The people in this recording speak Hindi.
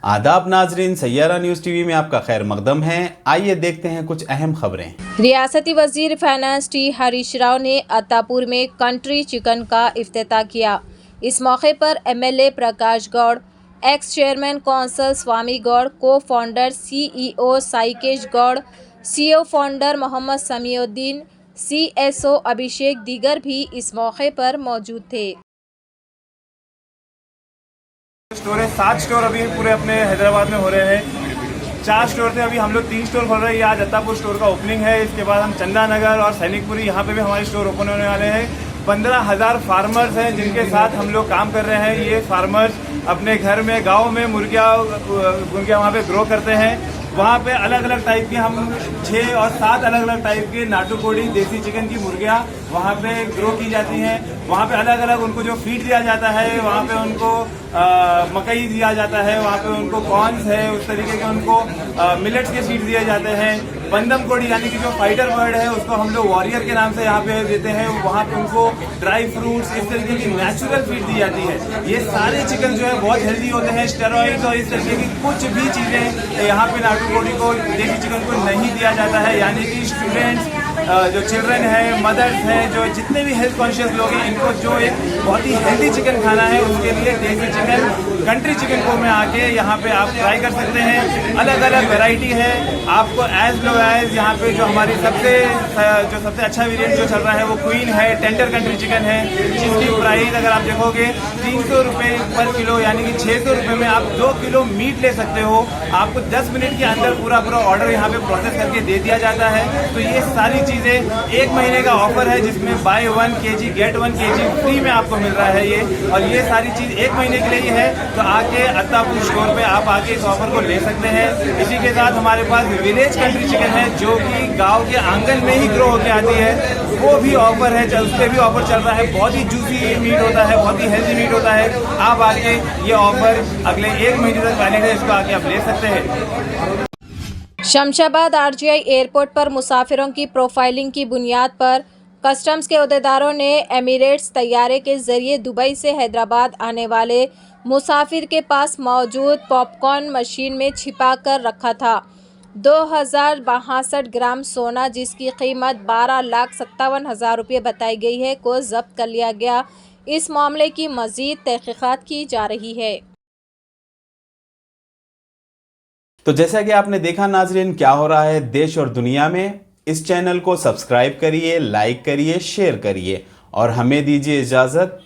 आदाब नाजरीन, सैयारा न्यूज़ टीवी में आपका खैर मकदम है। आइए देखते हैं कुछ अहम खबरें। रियासती वजीर फाइनेंस टी हरीश राव ने अत्तापुर में कंट्री चिकन का इफ्तिताह किया। इस मौके पर MLA Prakash Goud, ex chairman Kaushal Swamy Goud, cofounder CEO Saikesh Goud, CEO founder Mohammed Samiuddin, CSO Abhishek दीगर भी इस मौके पर मौजूद थे। स्टोर है, 7 स्टोर अभी पूरे अपने हैदराबाद में हो रहे हैं। 4 स्टोर थे, अभी हम लोग 3 स्टोर खोल रहे हैं। आज अत्तापुर स्टोर का ओपनिंग है। इसके बाद हम चंदा नगर और सैनिकपुरी यहाँ पे भी हमारे स्टोर ओपन होने वाले हैं। 15,000 फार्मर्स हैं जिनके साथ हम लोग काम कर रहे हैं। ये फार्मर्स अपने घर में, गाँव में मुर्गियाँ वहाँ पे ग्रो करते हैं। वहाँ पे अलग अलग टाइप की हम 6 और 7 अलग अलग टाइप के नाटुकोड़ी देसी चिकन की मुर्गियाँ वहाँ पे ग्रो की जाती हैं। वहाँ पे अलग अलग उनको जो फीड दिया जाता है, वहाँ पे उनको मकई दिया जाता है, वहाँ पे उनको कॉर्न्स है, उस तरीके के उनको मिलेट्स के फीड दिए जाते हैं। बंदम कोड़ी यानी कि जो फाइटर बर्ड है उसको हम लोग वॉरियर के नाम से यहाँ पे देते हैं। वहाँ पे उनको ड्राई फ्रूट्स, इस तरीके की नेचुरल फीड दी जाती है। ये सारे चिकन जो है बहुत हेल्दी होते हैं। स्टेरॉइड्स और इस तरीके की कुछ भी चीज़ें यहाँ पे नाटुकोड़ी को, देसी चिकन को नहीं दिया जाता है। यानी कि स्टूडेंट्स, जो चिल्ड्रन है, मदर्स हैं, जो जितने भी हेल्थ कॉन्शियस लोग हैं, इनको जो एक बहुत ही हेल्दी चिकन खाना है उसके लिए देसी चिकन, कंट्री चिकन को में आके यहाँ पे आप ट्राई कर सकते हैं। अलग अलग वैरायटी है। आपको एज लो एज यहाँ पे जो हमारी सबसे अच्छा वेरिएंट जो चल रहा है वो क्वीन है, टेंडर कंट्री चिकन है, जिसकी प्राइस अगर आप देखोगे 300 रुपये पर किलो, यानी कि 600 रुपये में आप 2 किलो मीट ले सकते हो। आपको 10 मिनट के अंदर पूरा ऑर्डर यहाँ पे प्रोसेस करके दे दिया जाता है। तो ये सारी चीज़ें 1 महीने का ऑफर है जिसमें buy 1 kg get 1 kg free में आपको मिल रहा है ये। और ये सारी चीज़ 1 महीने के लिए ही है। तो आके अत्तापुर स्टोर पे आप आके इस ऑफर को ले सकते हैं। इसी के साथ हमारे पास विलेज कंट्री चिकन है जो कि गांव के आंगन में ही ग्रो होकर आती है, वो भी ऑफर है, उस पर भी ऑफर चल रहा है। बहुत ही जूसी मीट होता है, बहुत ही हेल्दी मीट होता है। आप आके ये ऑफर अगले 1 महीने तक वैलिड है, इसको आके आप ले सकते हैं। शमशाबाद आरजीआई एयरपोर्ट पर मुसाफिरों की प्रोफाइलिंग की बुनियाद पर कस्टम्स के अहदेदारों ने एमिरेट्स तैयारे के जरिए दुबई से हैदराबाद आने वाले मुसाफिर के पास मौजूद पॉपकॉर्न मशीन में छिपा कर रखा था 2062 ग्राम सोना, जिसकी कीमत 12,57,000 रुपये बताई गई है, को जब्त कर लिया गया। इस मामले की मजीद तहकीकात की जा रही है। तो जैसा कि आपने देखा नाजरीन, क्या हो रहा है देश और दुनिया में। इस चैनल को सब्सक्राइब करिए, लाइक करिए, शेयर करिए और हमें दीजिए इजाज़त।